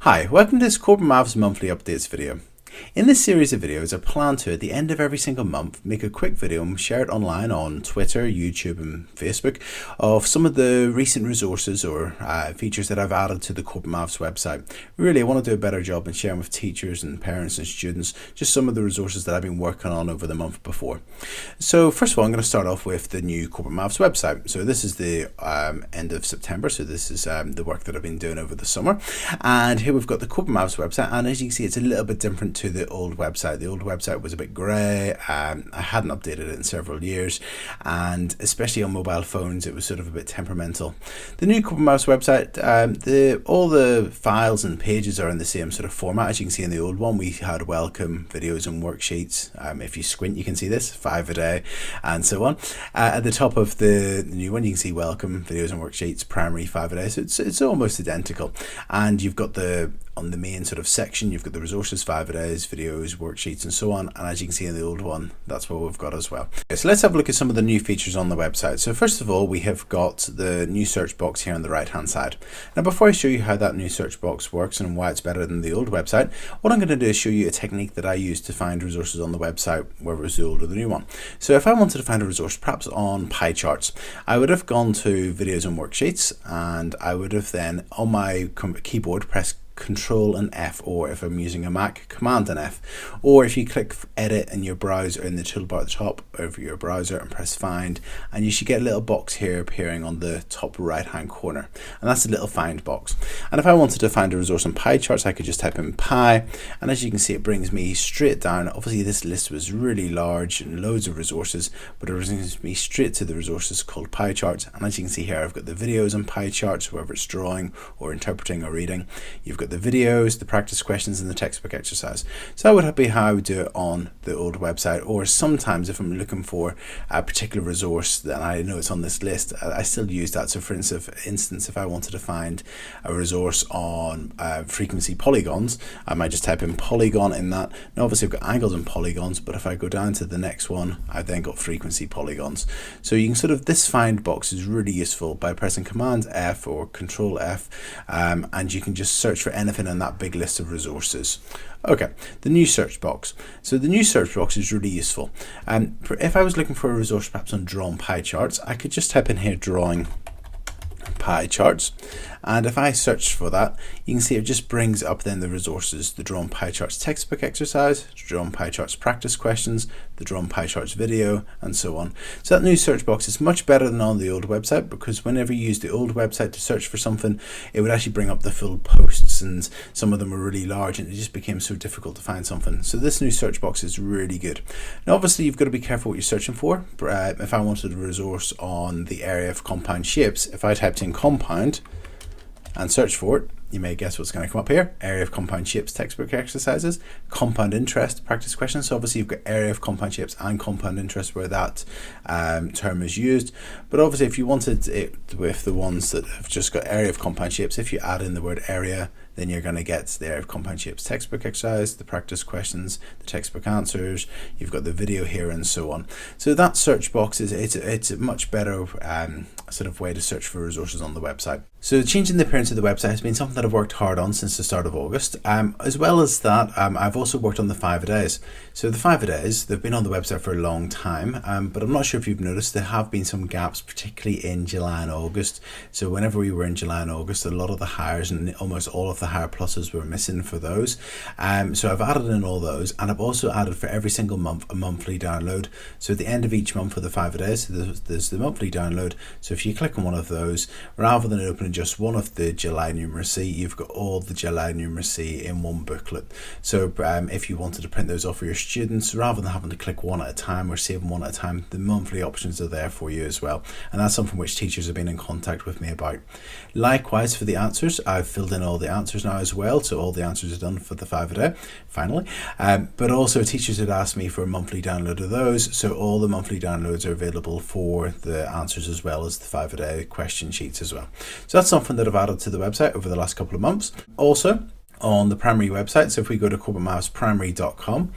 Hi, welcome to this Corbettmaths monthly updates video. In this series of videos, I plan to, at the end of every single month, make a quick video and share it online on Twitter, YouTube and Facebook of some of the recent resources or features that I've added to the Corbettmaths website. Really, I want to do a better job in sharing with teachers and parents and students just some of the resources that I've been working on over the month before. So first of all, I'm going to start off with the new Corbettmaths website. So this is the end of September, so this is the work that I've been doing over the summer. And here we've got the Corbettmaths website, and as you can see, it's a little bit different to the old website. The old website was a bit grey. I hadn't updated it in several years, and especially on mobile phones it was sort of a bit temperamental. The new Corbettmaths website, all the files and pages are in the same sort of format. As you can see in the old one, we had welcome, videos and worksheets. If you squint you can see this, 5 a day and so on. At the top of the new one you can see welcome, videos and worksheets, primary, 5 a day, so it's almost identical. And you've got on the main sort of section, you've got the resources, 5 a days, videos, worksheets and so on, and as you can see in the old one, that's what we've got as well. Okay, so let's have a look at some of the new features on the website. So first of all, we have got the new search box here on the right hand side. Now before I show you how that new search box works and why it's better than the old website, what I'm going to do is show you a technique that I use to find resources on the website, whether it was the old or the new one. So if I wanted to find a resource perhaps on pie charts, I would have gone to videos and worksheets, and I would have then on my keyboard pressed Control and F, or if I'm using a Mac, Command and F, or if you click edit in your browser in the toolbar at the top over your browser and press find, and you should get a little box here appearing on the top right hand corner, and that's a little find box. And if I wanted to find a resource on pie charts, I could just type in pie, and as you can see it brings me straight down. Obviously this list was really large and loads of resources, but it brings me straight to the resources called pie charts. And as you can see here, I've got the videos on pie charts, whether it's drawing or interpreting or reading. You've got the videos, the practice questions and the textbook exercise. So that would be how I would do it on the old website. Or sometimes if I'm looking for a particular resource that I know it's on this list, I still use that. So for instance, if I wanted to find a resource on frequency polygons, I might just type in polygon in that. Now obviously I've got angles and polygons, but if I go down to the next one, I've then got frequency polygons. So you can this find box is really useful by pressing Command F or Control F, and you can just search for anything in that big list of resources. Okay, the new search box. So the new search box is really useful. If I was looking for a resource perhaps on drawn pie charts, I could just type in here drawing pie charts, and if I search for that, you can see it just brings up then the resources: the drawn pie charts textbook exercise, drawn pie charts practice questions, the drawn pie charts video, and so on. So that new search box is much better than on the old website, because whenever you use the old website to search for something, it would actually bring up the full posts, and some of them were really large and it just became so difficult to find something. So this new search box is really good. Now obviously you've got to be careful what you're searching for. If I wanted a resource on the area of compound shapes, if I typed in compound and search for it, you may guess what's going to come up here: area of compound shapes textbook exercises, compound interest practice questions. So obviously you've got area of compound shapes and compound interest where that term is used. But obviously if you wanted it with the ones that have just got area of compound shapes, if you add in the word area, then you're going to get the area of compound shapes textbook exercise, the practice questions, the textbook answers, you've got the video here and so on. So that search box it's a much better sort of way to search for resources on the website. So changing the appearance of the website has been something that I've worked hard on since the start of August. As well as that, I've also worked on the 5 a days. So the 5 a days, they've been on the website for a long time, but I'm not sure if you've noticed, there have been some gaps, particularly in July and August. So whenever we were in July and August, a lot of the hires and almost all of the higher pluses were missing for those. So I've added in all those, and I've also added for every single month a monthly download. So at the end of each month for the 5 a days, there's the monthly download. So if you click on one of those, rather than opening just one of the July numeracy, you've got all the July numeracy in one booklet. So if you wanted to print those off for your students, rather than having to click one at a time or save them one at a time, the monthly options are there for you as well. And that's something which teachers have been in contact with me about. Likewise for the answers, I've filled in all the answers now as well, so all the answers are done for the 5 a day finally. But also teachers had asked me for a monthly download of those, so all the monthly downloads are available for the answers as well as the 5 a day question sheets as well. So that's something that I've added to the website over the last couple of months. Also, on the primary website. So if we go to corbettmathsprimary.com,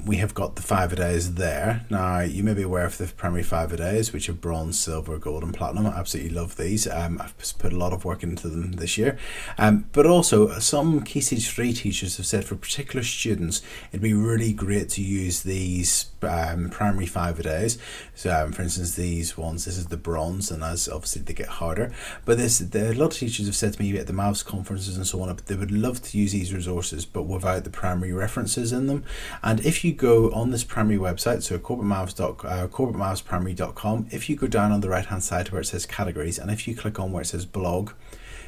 we have got the 5-a-days there. Now, you may be aware of the primary 5-a-days, which are bronze, silver, gold and platinum. I absolutely love these. I've put a lot of work into them this year. But also, some Key Stage 3 teachers have said for particular students, it'd be really great to use these primary 5-a-days. So, for instance, these ones, this is the bronze, and as obviously they get harder. But a lot of teachers have said to me at the Maths conferences and so on, they would love to use these resources but without the primary references in them. And if you go on this primary website, so corbettmathsprimary.com, if you go down on the right hand side where it says categories, and if you click on where it says blog,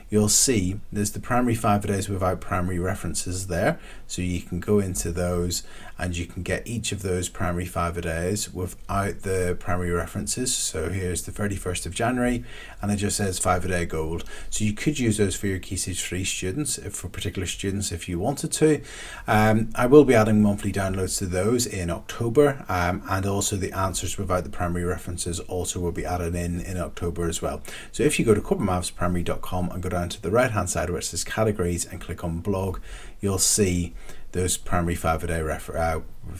you'll see there's the primary 5-a-days without primary references there. So you can go into those and you can get each of those primary 5-a-days without the primary references. So here's the 31st of January and it just says 5-a-day gold. So you could use those for your Key Stage 3 students, for particular students if you wanted to. I will be adding monthly downloads to those in October, and also the answers without the primary references also will be added in October as well. So if you go to corbettmathsprimary.com and go down to the right hand side where it says categories and click on blog, you'll see those primary 5-a-day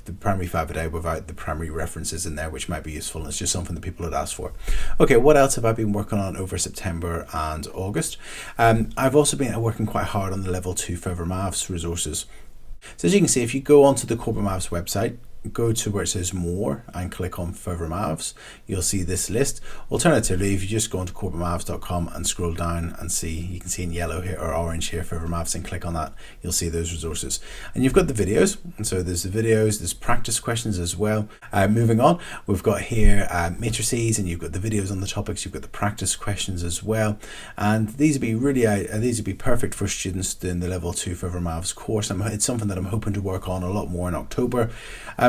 the primary 5-a-day without the primary references in there, which might be useful, and it's just something that people had asked for. Okay, what else have I been working on over September and August? I've also been working quite hard on the level 2 Further Maths resources. So as you can see, if you go onto the Corbettmaths Maths website, go to where it says more and click on Further Maths, you'll see this list. Alternatively, if you just go onto corbettmaths.com and scroll down and see, you can see in yellow here or orange here, Further Maths, and click on that, you'll see those resources. And you've got the videos, and so there's the videos, there's practice questions as well. Moving on, we've got here matrices, and you've got the videos on the topics, you've got the practice questions as well. And these would be these would be perfect for students doing the level 2 Further Maths course. It's something that I'm hoping to work on a lot more in October.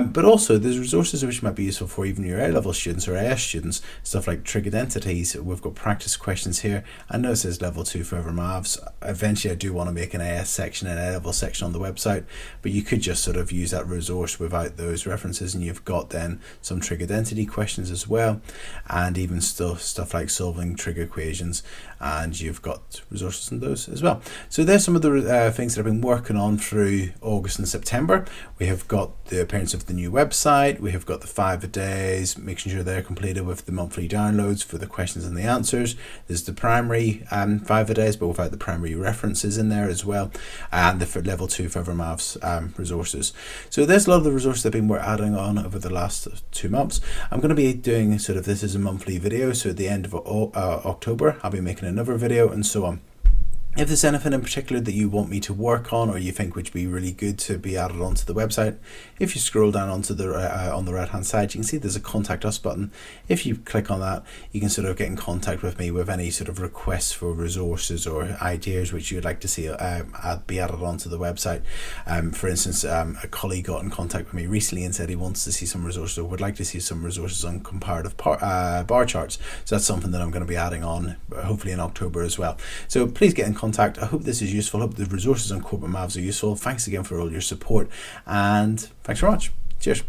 But also there's resources which might be useful for even your A-level students or AS students, stuff like trig identities. We've got practice questions here. I know it says level 2 Further Maths. Eventually I do want to make an AS section and A-level section on the website, but you could just sort of use that resource without those references, and you've got then some trig identity questions as well, and even stuff like solving trig equations, and you've got resources in those as well. So there's some of the things that I've been working on through August and September. We have got the appearance of the new website, we have got the 5-a-days, making sure they're completed with the monthly downloads for the questions and the answers. There's the primary 5-a-days but without the primary references in there as well, and the level 2 Further Maths resources. So there's a lot of the resources that we're adding on over the last 2 months. I'm going to be doing sort of this as a monthly video, so at the end of October I'll be making another video and so on. If there's anything in particular that you want me to work on or you think would be really good to be added onto the website, if you scroll down onto the on the right hand side, you can see there's a contact us button. If you click on that, you can sort of get in contact with me with any sort of requests for resources or ideas which you'd like to see be added onto the website. For instance, a colleague got in contact with me recently and said he wants to see some resources or would like to see some resources on comparative bar charts. So that's something that I'm going to be adding on hopefully in October as well. So please get in contact. I hope this is useful. I hope the resources on Corbettmaths are useful. Thanks again for all your support, and thanks very much. Cheers.